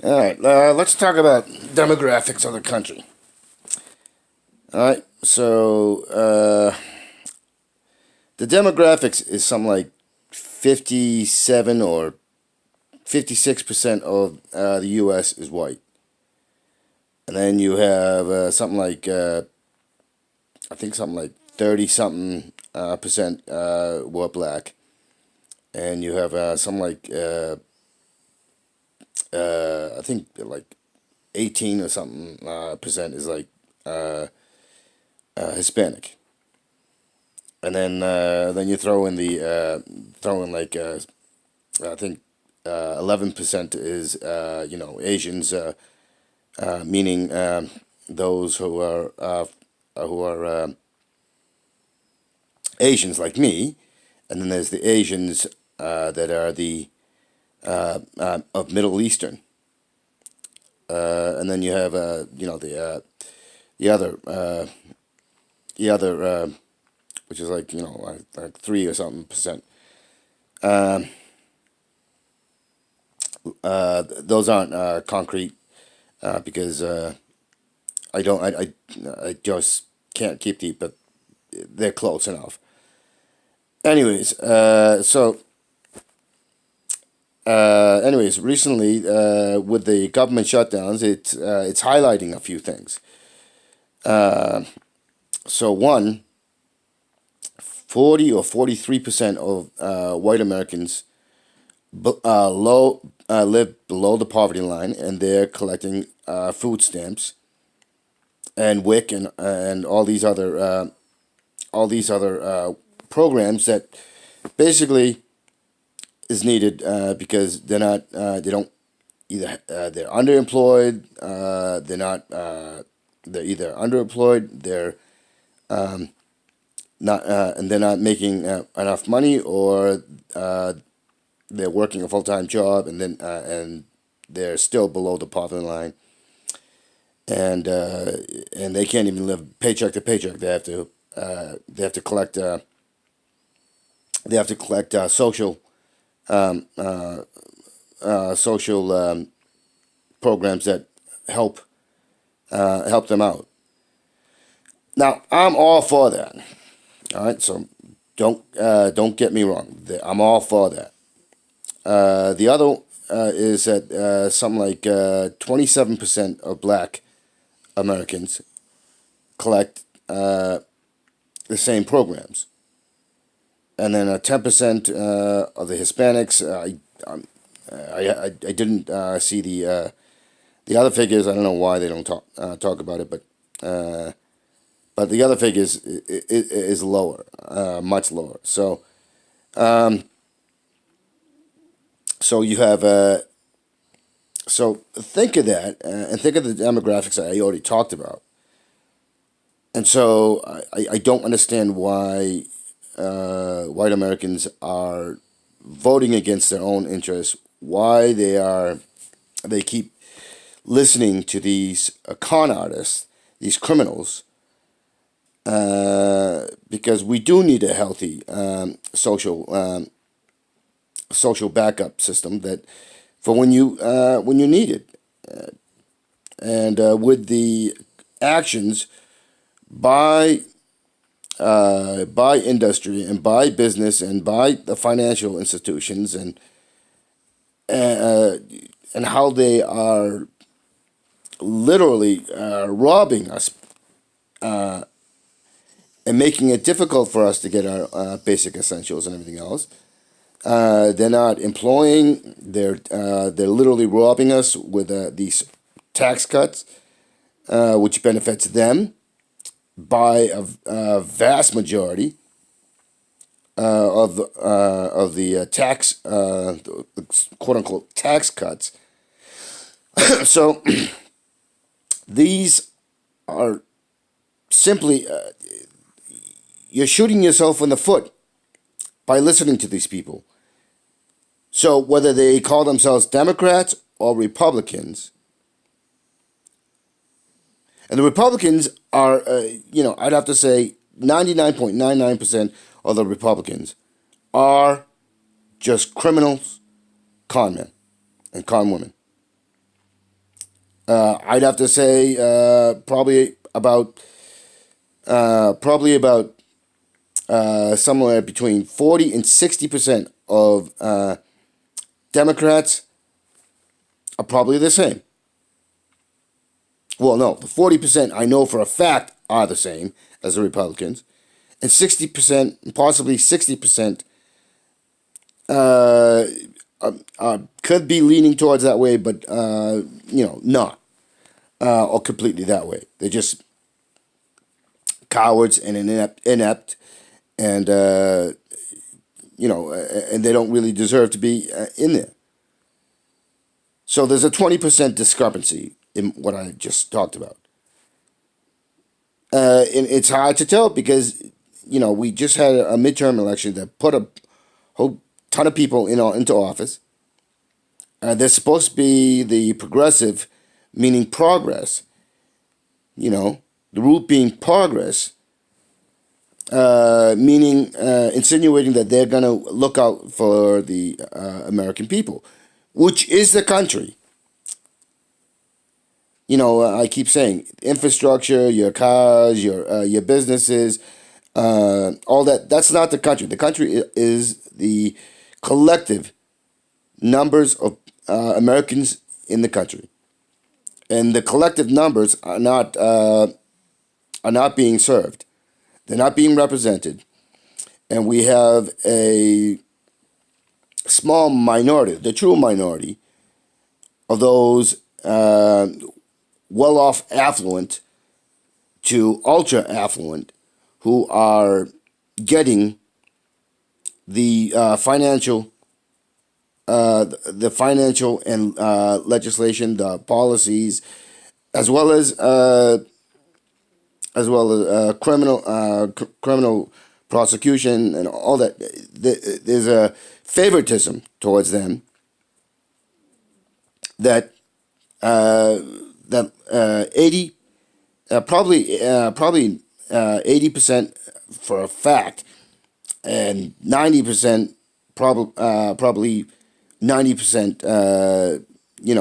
All right, let's talk about demographics of the country. All right, so the demographics is something like 57 or 56% of the U.S. is white, and then you have something like I think something like 30 something percent were black, and you have something like I think like 18 or something percent is like Hispanic, and then you throw in like I think 11% is Asians, meaning those who are Asians like me, and then there's the Asians that are the of Middle Eastern, and then you have the other which is like like 3 or something percent. Those aren't concrete because I just can't keep the, but they're close enough. Anyways, recently with the government shutdowns, it's highlighting a few things. So one, 40 or 43% of white Americans live below the poverty line, and they're collecting food stamps and WIC and all these other programs that basically is needed because they don't either they're underemployed, they're either underemployed, they're not and they're not making enough money, or they're working a full-time job and they're still below the poverty line, and they can't even live paycheck to paycheck. They have to collect social social programs that help them out. Now, I'm all for that. All right, so don't get me wrong. I'm all for that. The other is that something like 27% of black Americans collect the same programs, and then 10% of the Hispanics. I didn't see the other figures. I don't know why they don't talk about it, but the other figures is lower, much lower. So you have so think of that, and think of the demographics that I already talked about. And so I don't understand why white Americans are voting against their own interests. Why they keep listening to these con artists, these criminals. Because we do need a healthy social backup system that for when you need it, and with the actions by industry and by business and by the financial institutions, and how they are literally robbing us and making it difficult for us to get our basic essentials and everything else. They're not employing. They're literally robbing us with these tax cuts, which benefits them by a vast majority of the tax, the quote unquote tax cuts. So these are simply you're shooting yourself in the foot by listening to these people. So whether they call themselves Democrats or Republicans, and the Republicans are, I'd have to say 99.99% of the Republicans are just criminals, con men, and con women. I'd have to say probably about somewhere between 40 and 60% of Democrats are probably the same. Well, no, the 40% I know for a fact are the same as the Republicans, and 60%, possibly 60%, uh, could be leaning towards that way, but not or completely that way. They're just cowards and inept, and and they don't really deserve to be in there. So there's a 20% discrepancy in what I just talked about. And it's hard to tell because we just had a midterm election that put a whole ton of people into office. They're supposed to be the progressive, meaning progress. The root being progress, meaning insinuating that they're going to look out for the American people, which is the country. I keep saying infrastructure, your cars, your businesses, all that. That's not the country. The country is the collective numbers of Americans in the country, and the collective numbers are not being served. They're not being represented, and we have a small minority, the true minority, of those well-off affluent to ultra-affluent who are getting the financial and legislation, the policies, as well as criminal prosecution and all that. There's a favoritism towards them that 80 probably 80% for a fact, and 90% probably 90%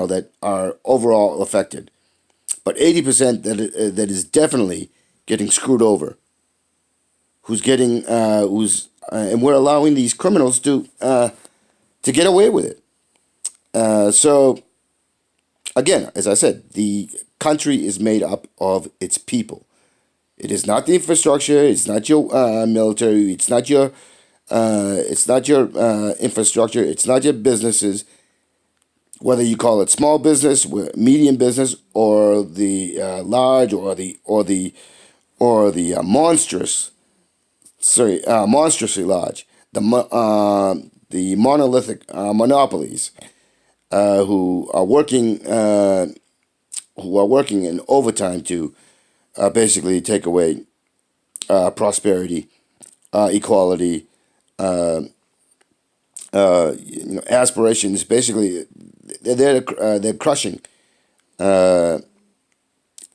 that are overall affected, but 80% that is definitely getting screwed over. And we're allowing these criminals to get away with it. So again, as I said, the country is made up of its people. It is not the infrastructure. It's not your military. It's not your infrastructure. It's not your businesses. Whether you call it small business, medium business, or the large, or the monstrously large, the monolithic monopolies who are working in overtime to basically take away prosperity, equality, aspirations. Basically, they're crushing the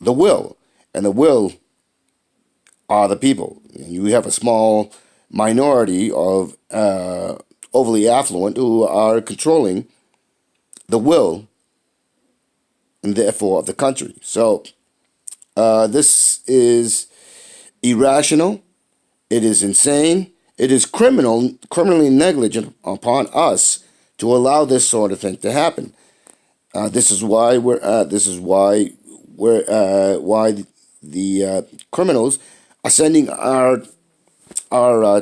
will, and the will are the people. And you have a small minority of overly affluent who are controlling the will, and therefore of the country. So this is irrational. It is insane. It is criminally negligent upon us to allow this sort of thing to happen. This is why the criminals are sending our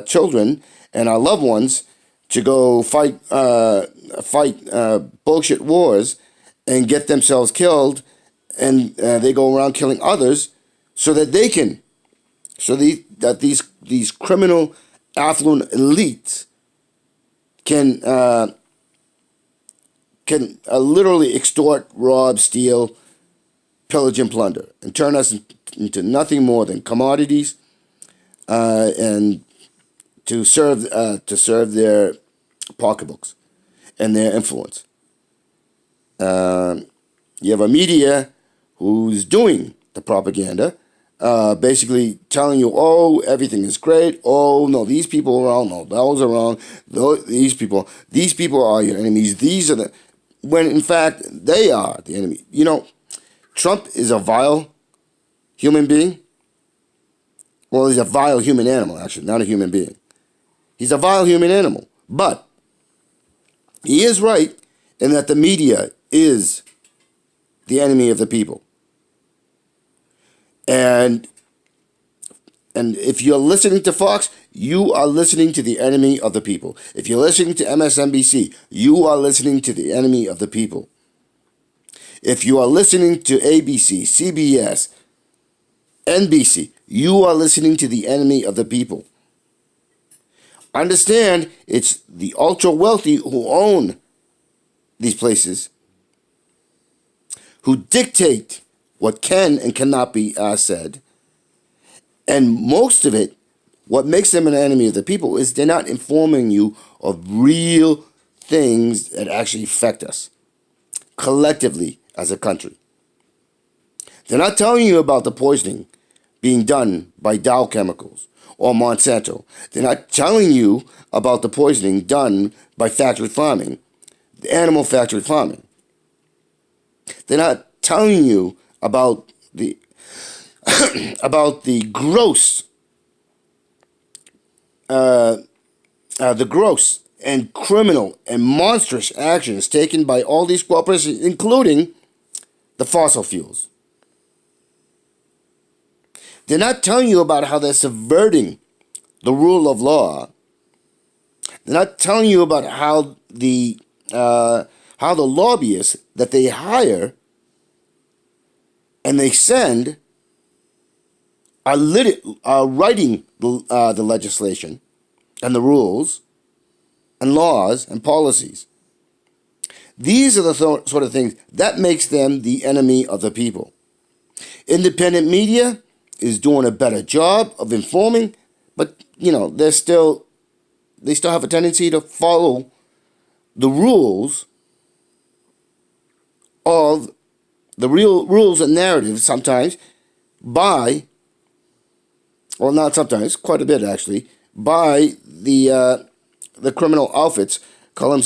children and our loved ones to go fight bullshit wars and get themselves killed, and they go around killing others so that they can, that these criminal affluent elites can literally extort, rob, steal, pillage, and plunder, and turn us into nothing more than commodities, and to serve their pocketbooks and their influence. You have a media who's doing the propaganda, basically telling you, oh, everything is great. Oh, no, these people are wrong. No, those are wrong. These people are your enemies. When in fact they are the enemy. Trump is a vile human being. Well, he's a vile human animal, actually, not a human being. He's a vile human animal. But he is right in that the media is the enemy of the people. And if you're listening to Fox, you are listening to the enemy of the people. If you're listening to MSNBC, you are listening to the enemy of the people. If you are listening to ABC, CBS, NBC, you are listening to the enemy of the people. Understand, it's the ultra wealthy who own these places, who dictate what can and cannot be said. And most of it, what makes them an enemy of the people is they're not informing you of real things that actually affect us collectively as a country. They're not telling you about the poisoning being done by Dow Chemicals or Monsanto. They're not telling you about the poisoning done by factory farming, the animal factory farming. They're not telling you about the about the gross and criminal and monstrous actions taken by all these corporations, including the fossil fuels. They're not telling you about how they're subverting the rule of law. They're not telling you about how the lobbyists that they hire and they send are writing the legislation and the rules and laws and policies. These are the sort of things that makes them the enemy of the people. Independent media is doing a better job of informing, but they still have a tendency to follow the rules of the real rules and narratives sometimes by, well, not sometimes, quite a bit actually, by the criminal outfits calling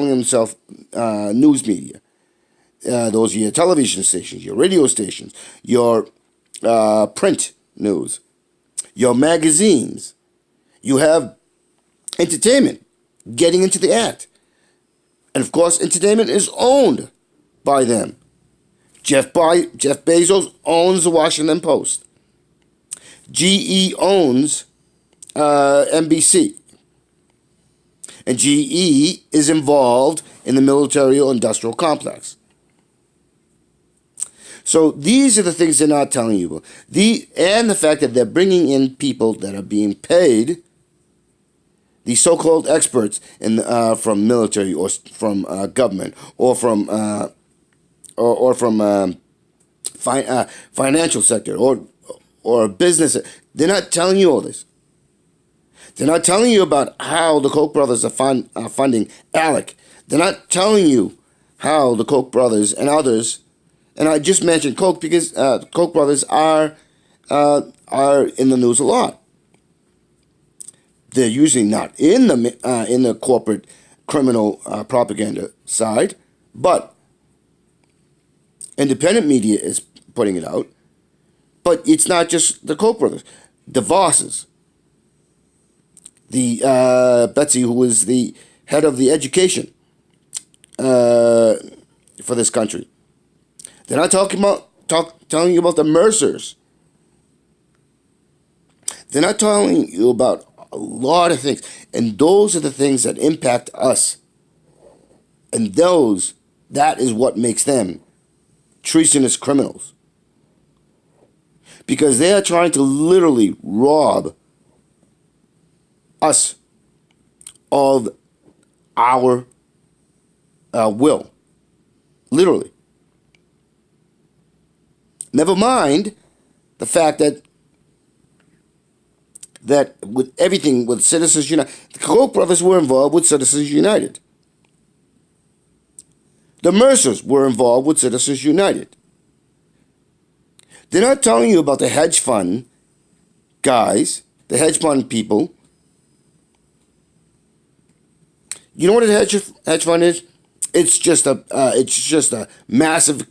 themselves news media. Those are your television stations, your radio stations, your print news, your magazines. You have entertainment getting into the act. And of course, entertainment is owned by them. Jeff Bezos owns the Washington Post. GE owns NBC. And GE is involved in the military-industrial complex. So these are the things they're not telling you. And the fact that they're bringing in people that are being paid, the so-called experts from military or from government or from financial sector or business. They're not telling you all this. They're not telling you about how the Koch brothers are funding ALEC. They're not telling you how the Koch brothers and others, and I just mentioned Koch because the Koch brothers are in the news a lot. They're usually not in the corporate criminal propaganda side, but independent media is putting it out. But it's not just the Koch brothers, the Vosses. The Betsy, who is the head of the education for this country. They're not telling you about the Mercers. They're not telling you about a lot of things. And those are the things that impact us. And that is what makes them treasonous criminals. Because they are trying to literally rob us of our will. Literally. Never mind the fact that with everything with Citizens United, the Koch brothers were involved with Citizens United. The Mercers were involved with Citizens United. They're not telling you about the hedge fund guys, the hedge fund people. You know what a hedge fund is? it's just a massive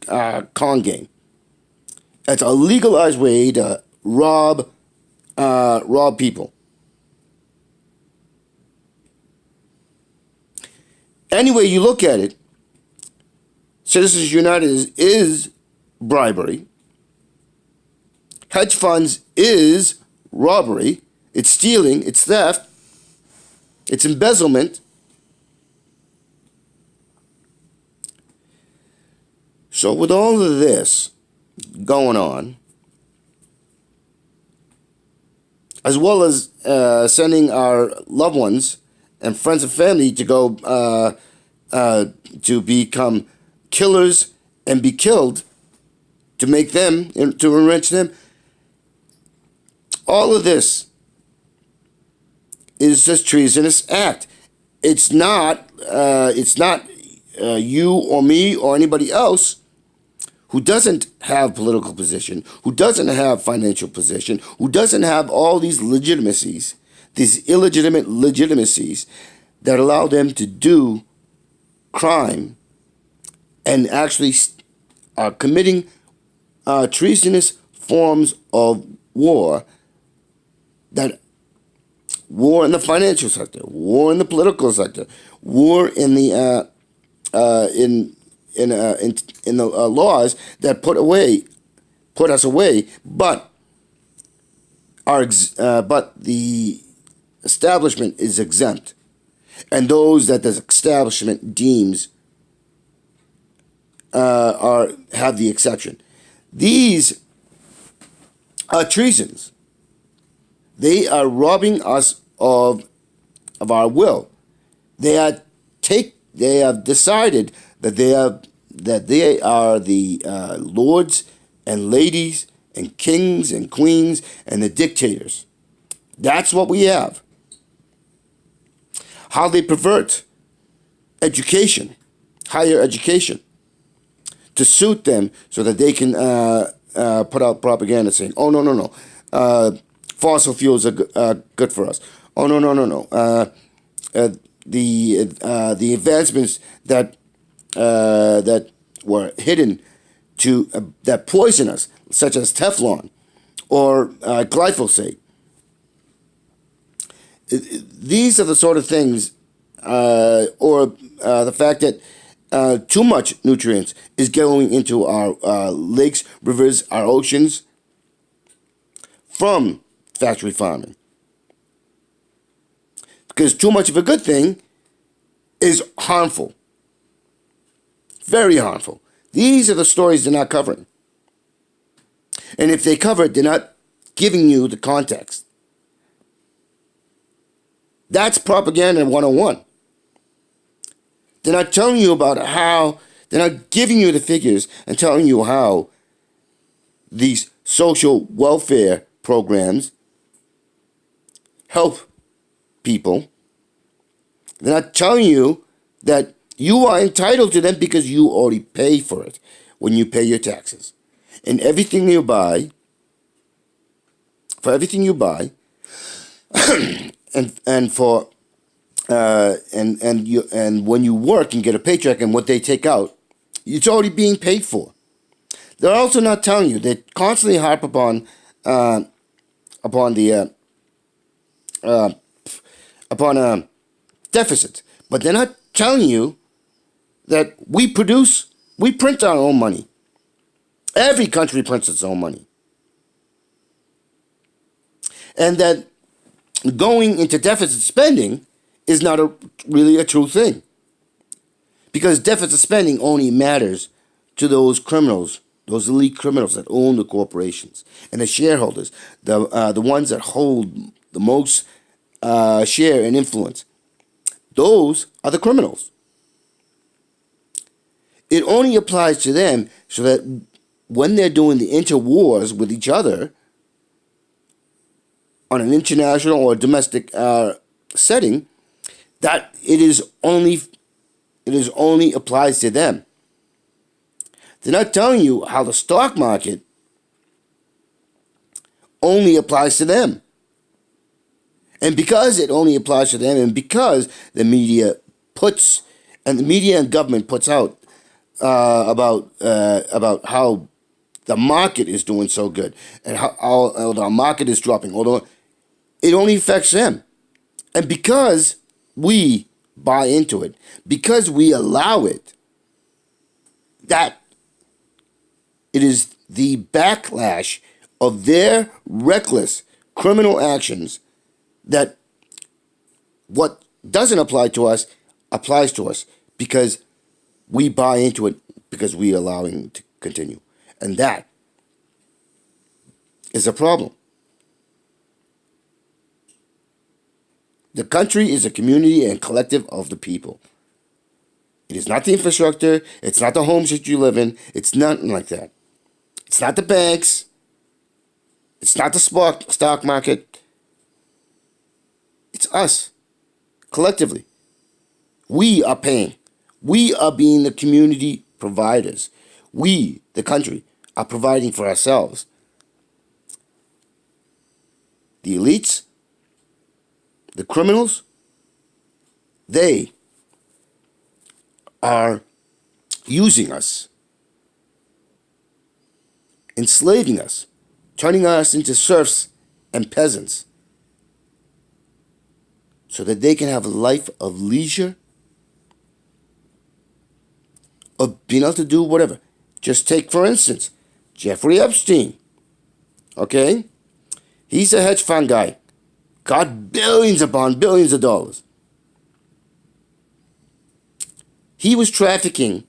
con game. It's a legalized way to rob people. Any way you look at it, Citizens United is bribery. Hedge funds is robbery. It's stealing. It's theft. It's embezzlement. So with all of this going on, as well as sending our loved ones and friends and family to go to become killers and be killed to make them, to enrich them, all of this is just treasonous act. It's not you or me or anybody else who doesn't have political position, who doesn't have financial position, who doesn't have all these legitimacies, these illegitimate legitimacies that allow them to do crime and actually are committing treasonous forms of war, that war in the financial sector, war in the political sector, war in the in the laws that put us away, but the establishment is exempt, and those that the establishment deems have the exception. These are treasons. They are robbing us of our will. They have decided that they are the lords and ladies and kings and queens and the dictators. That's what we have. How they pervert education, higher education, to suit them so that they can put out propaganda saying, "Oh no, fossil fuels are good for us. Oh no. The advancements that were hidden that poison us, such as Teflon or glyphosate. These are the sort of things, or the fact that too much nutrients is going into our lakes, rivers, our oceans from factory farming. Because too much of a good thing is harmful. Very harmful. These are the stories they're not covering. And if they cover it, they're not giving you the context. That's propaganda 101. They're not telling you about how, they're not giving you the figures and telling you how these social welfare programs help people. They're not telling you that you are entitled to them because you already pay for it when you pay your taxes. And everything you buy, for everything you buy, and for and when you work and get a paycheck and what they take out, it's already being paid for. They're also not telling you. They constantly harp upon deficits, but they're not telling you that we print our own money. Every country prints its own money, and that going into deficit spending is not really a true thing, because deficit spending only matters to those criminals, those elite criminals that own the corporations and the shareholders, the ones that hold the most share and influence. Those are the criminals. It only applies to them so that when they're doing the interwars with each other on an international or domestic setting, that it is only applies to them. They're not telling you how the stock market only applies to them. And because it only applies to them, and because the media puts and the media and government puts out about how the market is doing so good and how the market is dropping, although it only affects them. And because we buy into it, because we allow it, that it is the backlash of their reckless criminal actions that what doesn't apply to us applies to us because we buy into it, because we allow it to continue. And that is a problem. The country is a community and collective of the people. It is not the infrastructure. It's not the homes that you live in. It's nothing like that. It's not the banks. It's not the stock market. It's us, collectively. We are paying. We are being the community providers. We, the country, are providing for ourselves. The elites, the criminals, they are using us, enslaving us, turning us into serfs and peasants so that they can have a life of leisure, of being able to do whatever. Just take, for instance, Jeffrey Epstein. Okay? He's a hedge fund guy. Got billions upon billions of dollars. He was trafficking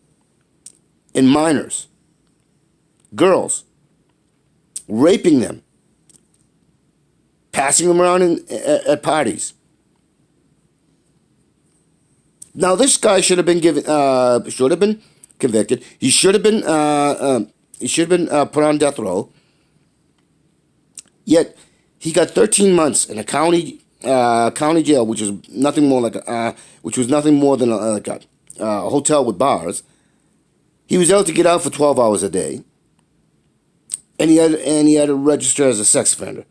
in minors, girls, raping them, passing them around at parties. Now this guy should have been convicted. He should have been put on death row. Yet he got 13 months in a county jail, which was nothing more than a hotel with bars. He was able to get out for 12 hours a day, and he had to register as a sex offender.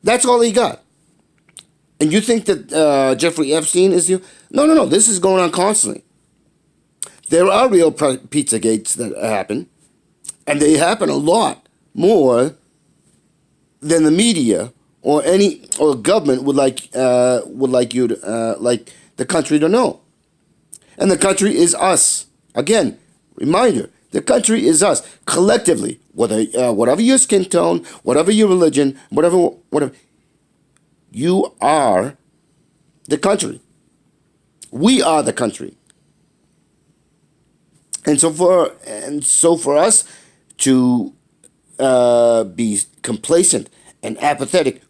That's all he got. And you think that Jeffrey Epstein is you? No. This is going on constantly. There are real Pizzagates that happen, and they happen a lot more than the media or government would like you to like the country to know. And the country is us. Again, reminder: the country is us collectively. Whatever your skin tone, whatever your religion, whatever. You are the country. We are the country. And so for us to be complacent and apathetic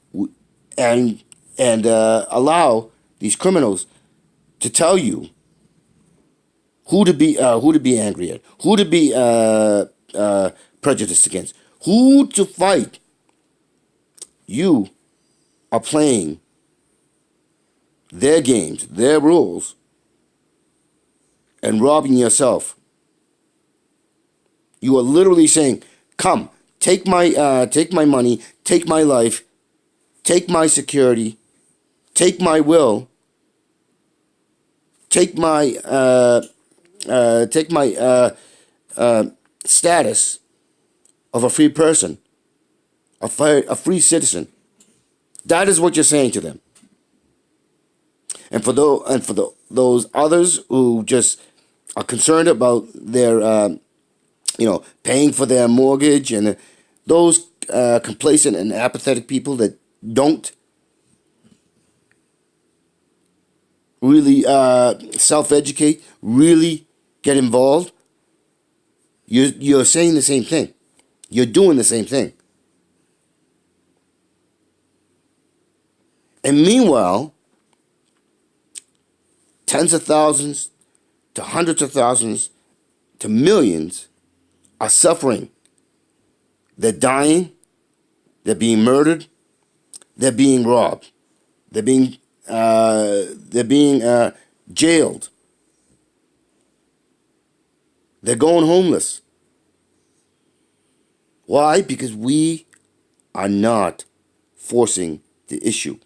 and allow these criminals to tell you who to be angry at, who to be prejudiced against, who to fight, you are playing their games, their rules, and robbing yourself. You are literally saying, "Come, take my money, take my life, take my security, take my will, take my status of a free person, a free citizen." That is what you're saying to them. And for those others who just are concerned about their paying for their mortgage, and those complacent and apathetic people that don't really self-educate, really get involved, you're saying the same thing. You're doing the same thing. And meanwhile, tens of thousands to hundreds of thousands to millions are suffering. They're dying. They're being murdered. They're being robbed. They're being jailed. They're going homeless. Why? Because we are not forcing the issue.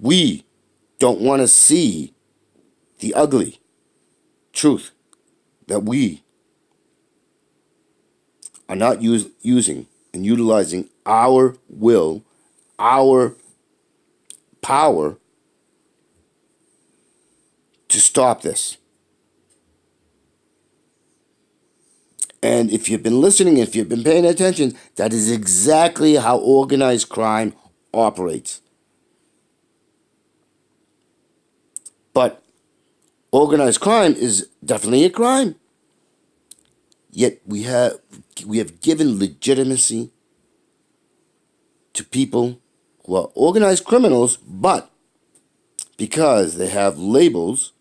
We don't want to see the ugly truth that we are not using and utilizing our will, our power to stop this. And if you've been listening, if you've been paying attention, that is exactly how organized crime operates. But organized crime is definitely a crime. Yet we have given legitimacy to people who are organized criminals, but because they have labels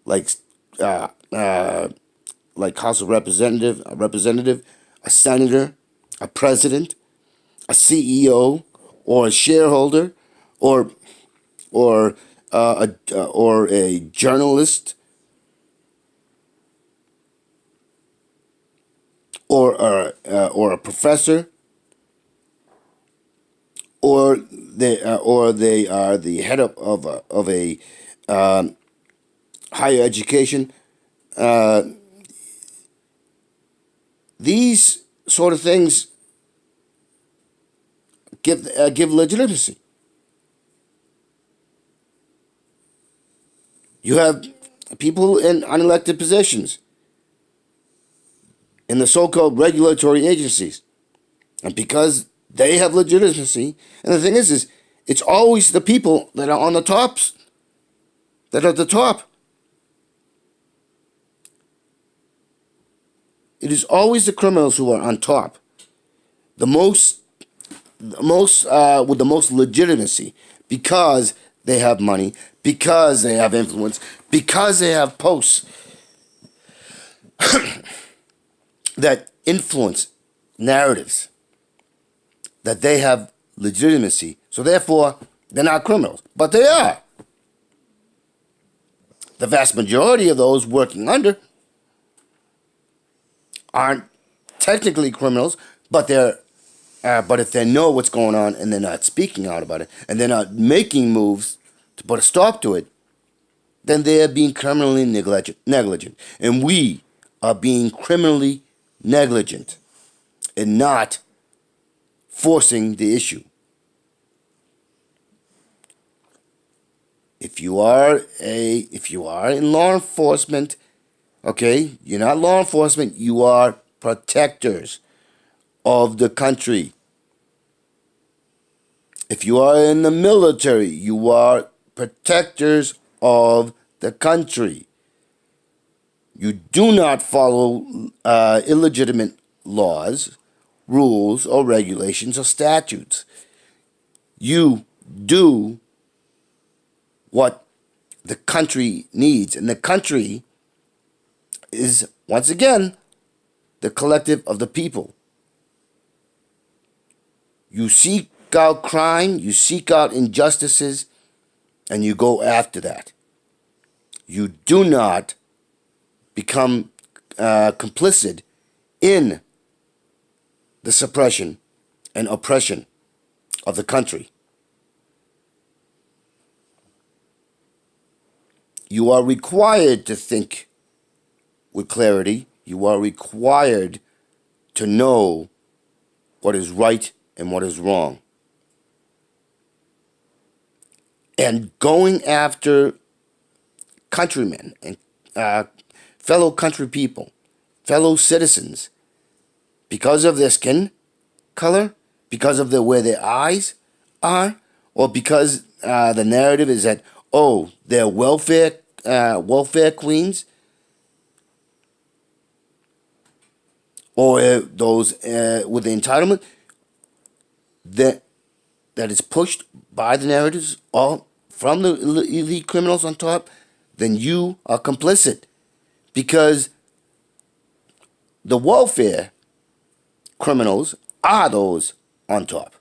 like House of Representative, a senator, a president, a CEO, or a shareholder, or a journalist, or a professor, or they are the head of a higher education. These sort of things give legitimacy. You have people in unelected positions in the so-called regulatory agencies, and because they have legitimacy, and the thing is it's always the people that are on the tops that are at the top. It is always the criminals who are on top, with the most legitimacy, because they have money, because they have influence, because they have posts that influence narratives, that they have legitimacy. So therefore, they're not criminals, but they are. The vast majority of those working under aren't technically criminals, but if they know what's going on and they're not speaking out about it, and they're not making moves to put a stop to it, then they are being criminally negligent. And we are being criminally negligent in not forcing the issue. If you are in law enforcement, okay, you're not law enforcement, you are protectors of the country. If you are in the military, you are protectors of the country. You do not follow illegitimate laws, rules, or regulations, or statutes. You do what the country needs, and the country is, once again, the collective of the people. You seek out crime, you seek out injustices, and you go after that. You do not become complicit in the suppression and oppression of the country. You are required to think with clarity. You are required to know what is right and what is wrong. And going after countrymen and fellow country people, fellow citizens, because of their skin color, because of where their eyes are, or because the narrative is that, oh, they're welfare queens, or those with the entitlement, that is pushed by the narratives, all from the elite criminals on top, then you are complicit, because the welfare criminals are those on top.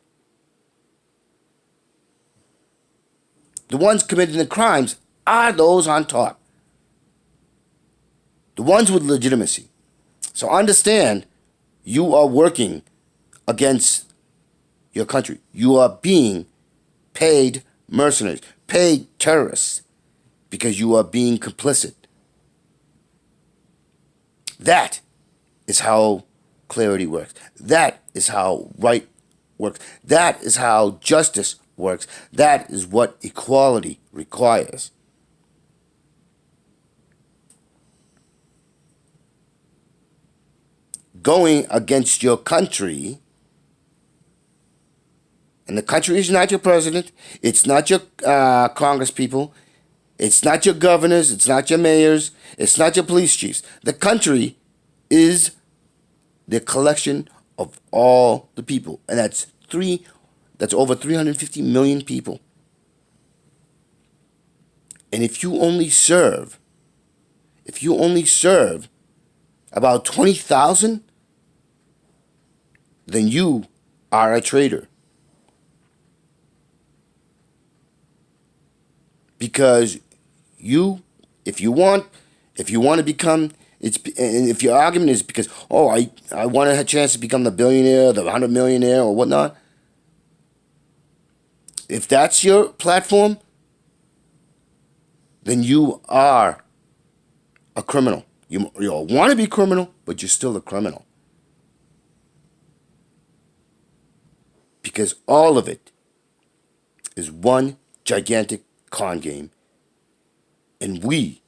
The ones committing the crimes are those on top. The ones with legitimacy. So understand, you are working against your country. You are being paid mercenaries, pay terrorists because you are being complicit. That is how clarity works. That is how right works. That is how justice works. That is what equality requires. Going against your country, and the country is not your president, it's not your Congress people, it's not your governors, it's not your mayors, it's not your police chiefs. The country is the collection of all the people, and that's over 350 million people. And if you only serve about 20,000, then you are a traitor. Because if you want to become, and if your argument is because, I want a chance to become the billionaire, the 100 millionaire, or whatnot, if that's your platform, then you are a criminal. You want to be criminal, but you're still a criminal. Because all of it is one gigantic con game. And we,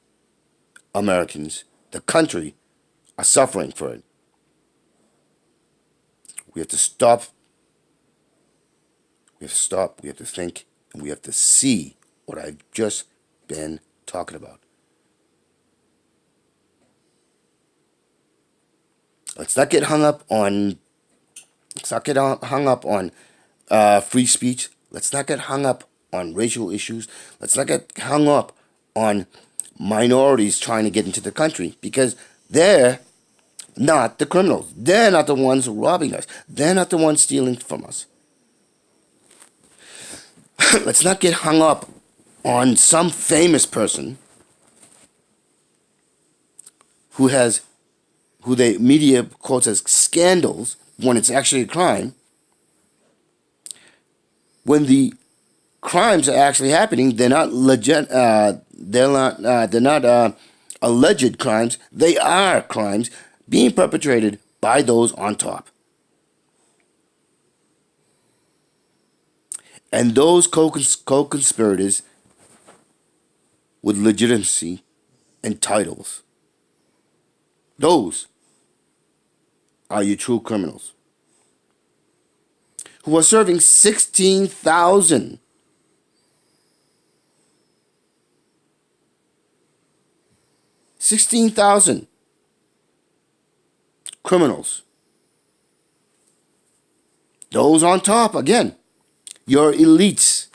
Americans, the country, are suffering for it. We have to stop. We have to think, and we have to see what I've just been talking about. Let's not get hung up on free speech. Let's not get hung up on racial issues. Let's not get hung up on minorities trying to get into the country, because they're not the criminals. They're not the ones robbing us. They're not the ones stealing from us. Let's not get hung up on some famous person who the media quotes as scandals when it's actually a crime. When the crimes are actually happening, they're not legit. They're not alleged crimes. They are crimes being perpetrated by those on top. And those co-conspirators with legitimacy and titles, those are your true criminals, who are serving 16,000 criminals. Those on top, again, your elites.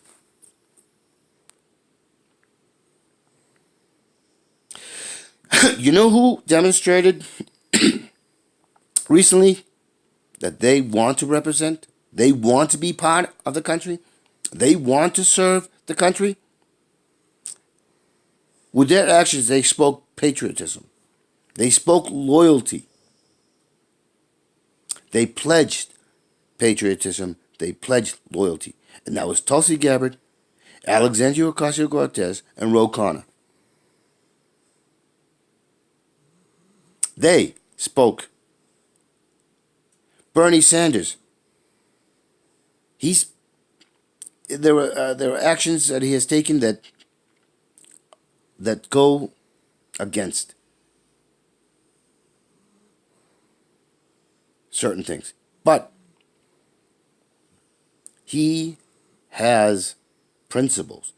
You know who demonstrated recently that they want to represent? They want to be part of the country? They want to serve the country? With their actions, they spoke patriotism. They spoke loyalty. They pledged patriotism. They pledged loyalty. And that was Tulsi Gabbard, Alexandria Ocasio-Cortez, and Ro Khanna. They spoke. Bernie Sanders. There are actions that he has taken that go against certain things. But he has principles.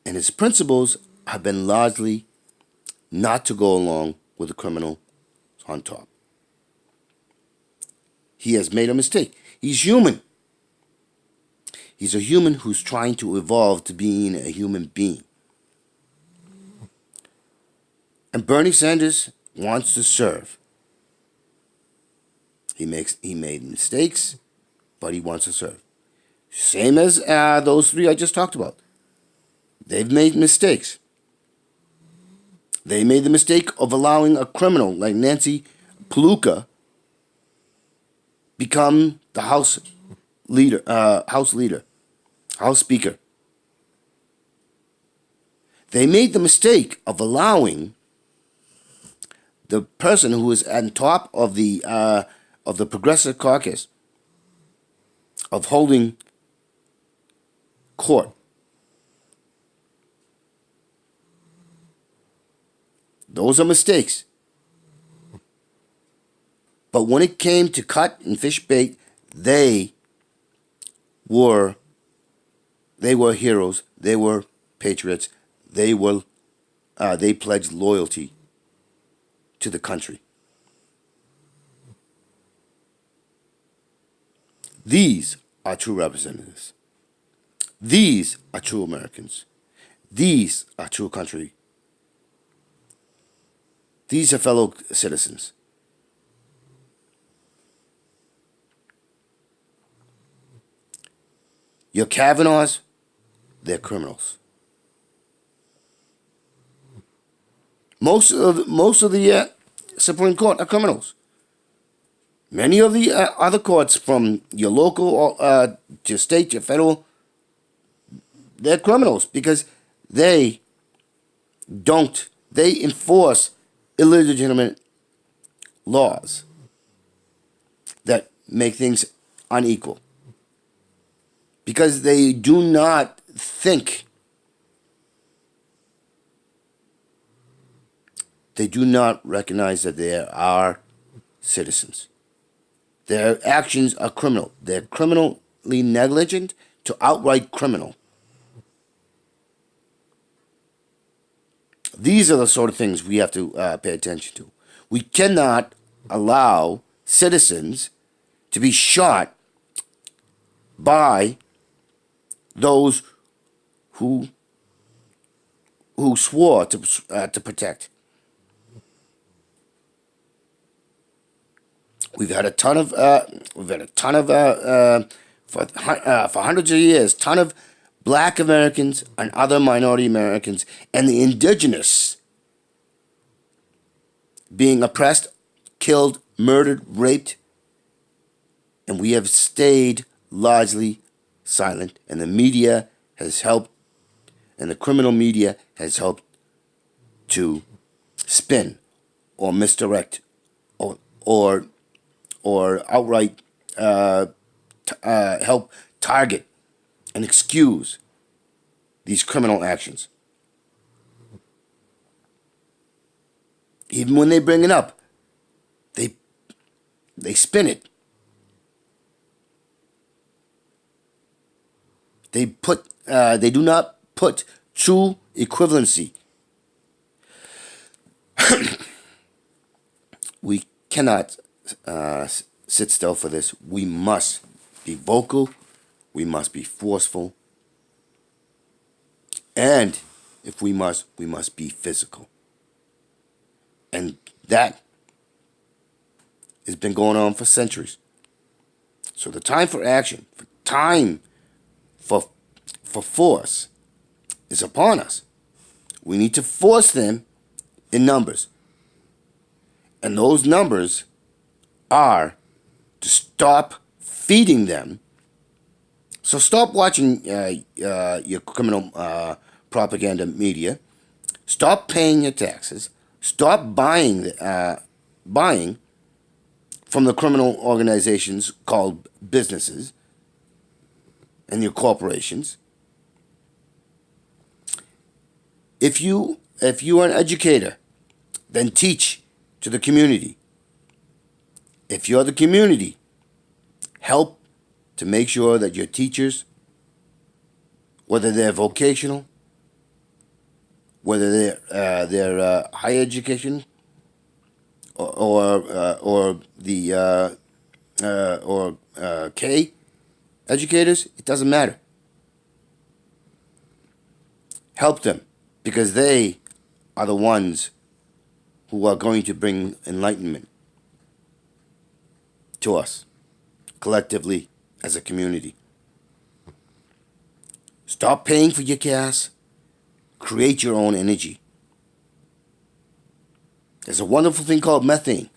And his principles have been largely not to go along with the criminal on top. He has made a mistake. He's human. He's a human who's trying to evolve to being a human being. And Bernie Sanders wants to serve. He made mistakes, but he wants to serve. Same as those three I just talked about. They've made mistakes. They made the mistake of allowing a criminal like Nancy Pelosi become the House Speaker. They made the mistake of allowing the person who is on top of the progressive caucus of holding court. Those are mistakes. But when it came to cut and fish bait, they were heroes. They were patriots. They pledged loyalty to the country. These are true representatives. These are true Americans. These are true country. These are fellow citizens. Your Kavanaughs, they're criminals. Most of the Supreme Court are criminals. Many of the other courts, from your local to state to federal, they're criminals because they enforce illegitimate laws that make things unequal. Because they do not think, they do not recognize that they are citizens. Their actions are criminal. They're criminally negligent to outright criminal. These are the sort of things we have to pay attention to. We cannot allow citizens to be shot by those who swore to protect. We've had a ton of for hundreds of years, ton of Black Americans and other minority Americans and the indigenous being oppressed, killed, murdered, raped, and we have stayed largely silent, and the media has helped, and the criminal media has helped to spin or misdirect or outright help target and excuse these criminal actions. Even when they bring it up, they spin it. They do not put true equivalency. We cannot sit still for this. We must be vocal. We must be forceful. And if we must be physical. And that has been going on for centuries. So the time for action, for force is upon us. We need to force them in numbers. And those numbers are to stop feeding them. So stop watching your criminal propaganda media. Stop paying your taxes. Stop buying from the criminal organizations called businesses and your corporations. If you are an educator, then teach to the community. If you're the community, help to make sure that your teachers, whether they're vocational, whether they're higher education, or K educators, it doesn't matter. Help them, because they are the ones who are going to bring enlightenment to us, collectively, as a community. Stop paying for your gas. Create your own energy. There's a wonderful thing called methane.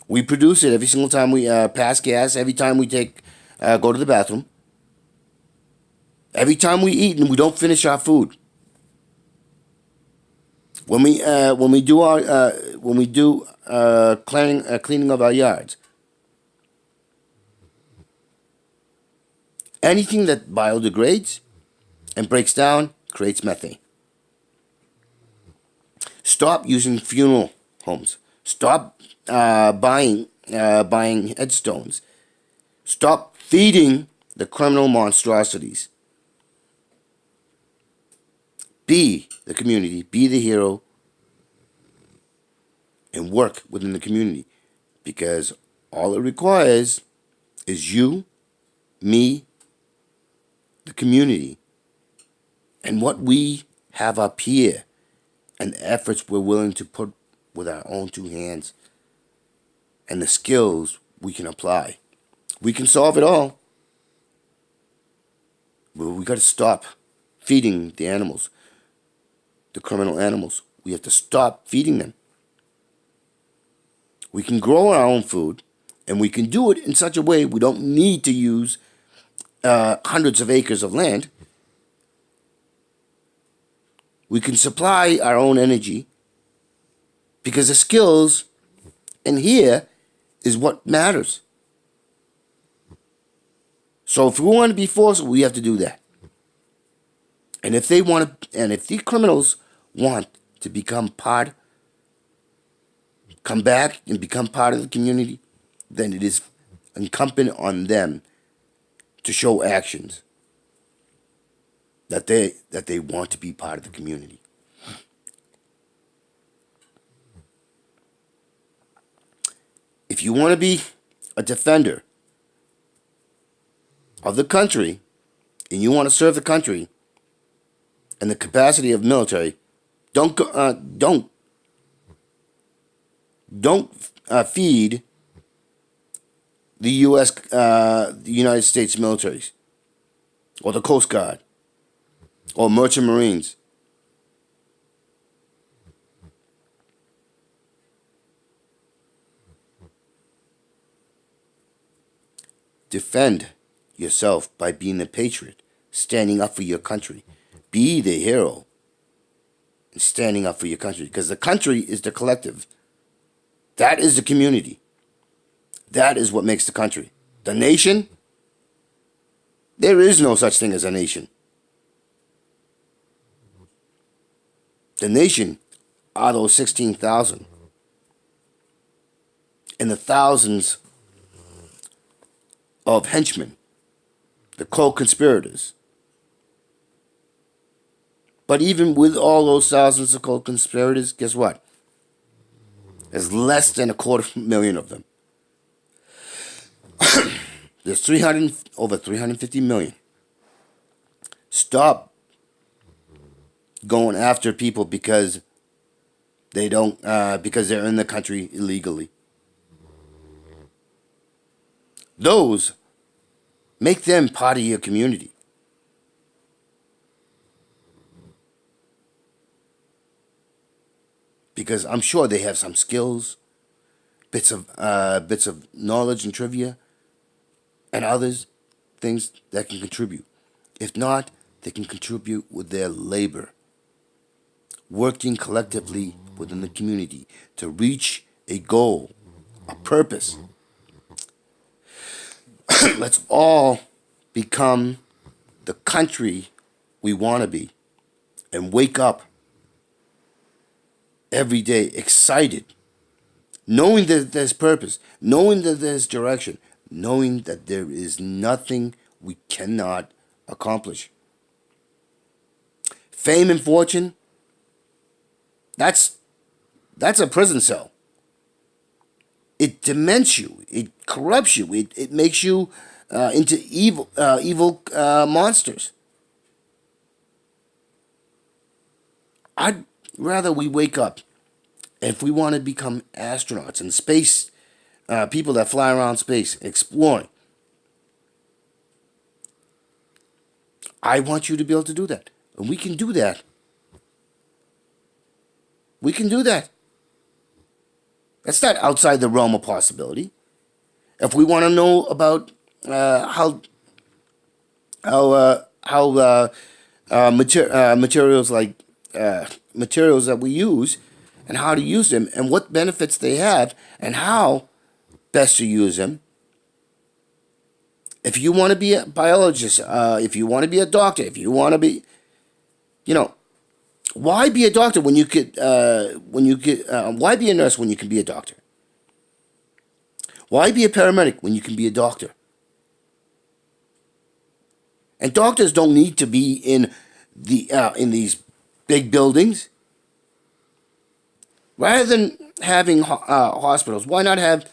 We produce it every single time we pass gas, every time we go to the bathroom. Every time we eat and we don't finish our food, when we do our cleaning of our yards, anything that biodegrades and breaks down creates methane. Stop using funeral homes. Stop buying headstones. Stop feeding the criminal monstrosities. Be the community. Be the hero. And work within the community. Because all it requires is you, me, the community, and what we have up here, and the efforts we're willing to put with our own two hands, and the skills we can apply. We can solve it all. But we got to stop feeding the animals, the criminal animals. We have to stop feeding them. We can grow our own food, and we can do it in such a way we don't need to use hundreds of acres of land. We can supply our own energy because the skills in here is what matters. So if we want to be forceful, we have to do that. And if they want to, and if the criminals want to come back and become part of the community, then it is incumbent on them to show actions that they want to be part of the community. If you want to be a defender of the country and you want to serve the country in the capacity of military, don't feed the the United States militaries, or the Coast Guard, or Merchant Marines. Defend yourself by being a patriot, standing up for your country. Be the hero and standing up for your country, because the country is the collective. That is the community. That is what makes the country. The nation, there is no such thing as a nation. The nation are those 16,000 and the thousands of henchmen, the co-conspirators. But even with all those thousands of co-conspirators, guess what? There's less than 250,000 of them. There's over 350 million. Stop going after people because they don't because they're in the country illegally. Those, make them part of your community. Because I'm sure they have some skills, bits of knowledge and trivia, and others things that can contribute. If not, they can contribute with their labor, working collectively within the community to reach a goal, a purpose. Let's all become the country we want to be and wake up every day excited, knowing that there's purpose, knowing that there's direction, knowing that there is nothing we cannot accomplish. Fame and fortune, that's a prison cell. It dements you. It corrupts you. It makes you into evil monsters. I'd rather we wake up. If we want to become astronauts and space people that fly around space, exploring, I want you to be able to do that. And we can do that. We can do that. That's not outside the realm of possibility. If we want to know about how materials like materials that we use and how to use them and what benefits they have and how best to use them. If you want to be a biologist, if you want to be a doctor, if you want to be, you know, why be a doctor why be a nurse when you can be a doctor? Why be a paramedic when you can be a doctor? And doctors don't need to be in these big buildings. Rather than having hospitals, why not have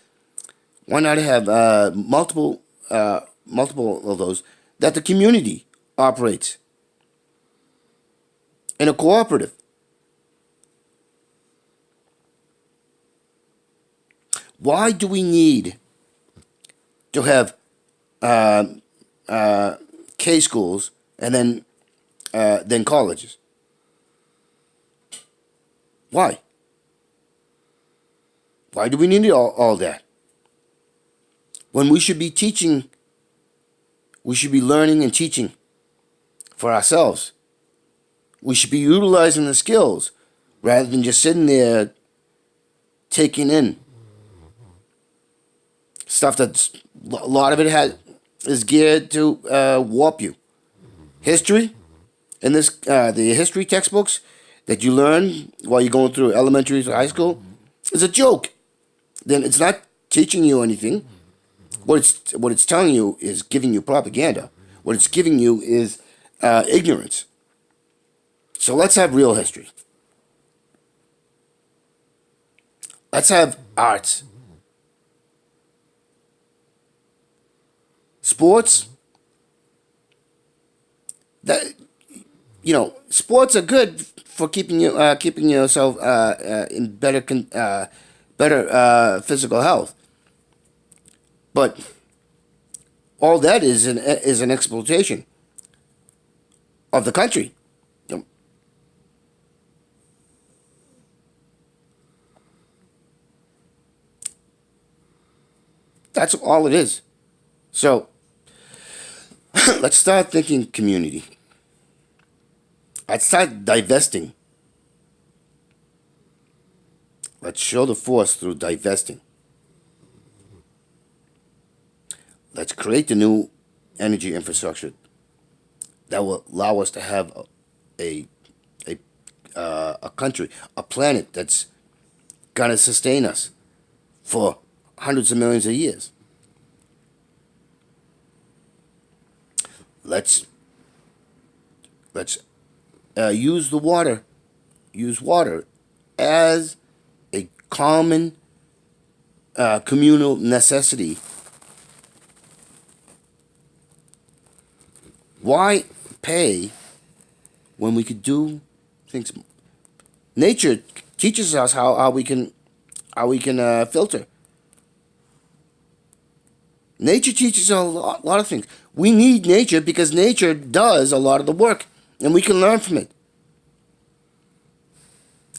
multiple of those that the community operates in a cooperative? Why do we need to have K schools and then colleges? Why? Why do we need all that? When we should be teaching, we should be learning and teaching for ourselves. We should be utilizing the skills rather than just sitting there taking in stuff that's a lot of it is geared to warp you. History, in the history textbooks that you learn while you're going through elementary to high school, is a joke. Then it's not teaching you anything. What it's telling you is giving you propaganda. What it's giving you is ignorance. So let's have real history. Let's have arts. Sports. Sports are good for keeping yourself in better physical health. But all that is an exploitation of the country. That's all it is. So let's start thinking community. Let's start divesting. Let's show the force through divesting. Let's create the new energy infrastructure that will allow us to have a country, a planet that's gonna sustain us for hundreds of millions of years. Let's use the water. Use water as a common communal necessity. Why pay when we could do things? Nature teaches us how we can filter. Nature teaches us a lot of things. We need nature because nature does a lot of the work, and we can learn from it.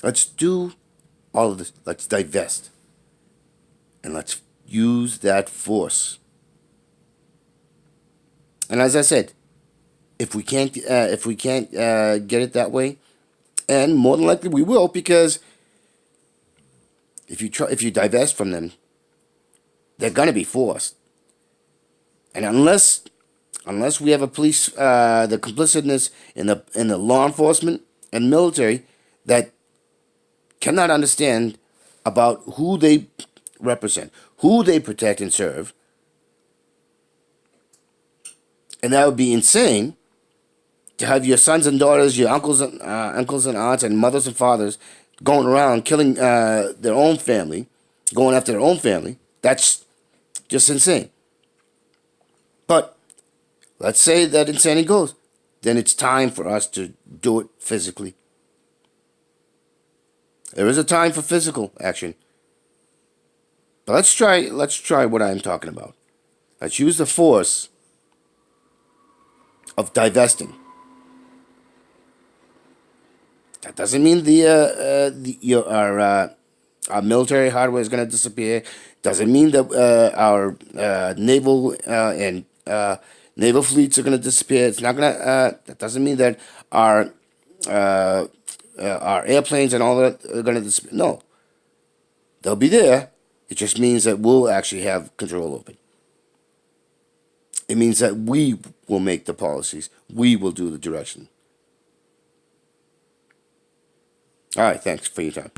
Let's do all of this. Let's divest, and let's use that force. And as I said, if we can't get it that way, and more than likely we will, because if you divest from them, they're gonna be forced. And unless we have a police, the complicitness in the law enforcement and military that cannot understand about who they represent, who they protect and serve, and that would be insane to have your sons and daughters, your uncles and aunts, and mothers and fathers going around killing their own family, going after their own family. That's just insane. But let's say that insanity goes, then it's time for us to do it physically. There is a time for physical action. But let's try what I'm talking about. Let's use the force of divesting. That doesn't mean our military hardware is going to disappear. Doesn't mean that our naval and Naval fleets are going to disappear. It's not going to. That doesn't mean that our uh, our airplanes and all that are going to disappear. No, they'll be there. It just means that we'll actually have control over it. It means that we will make the policies. We will do the direction. All right. Thanks for your time.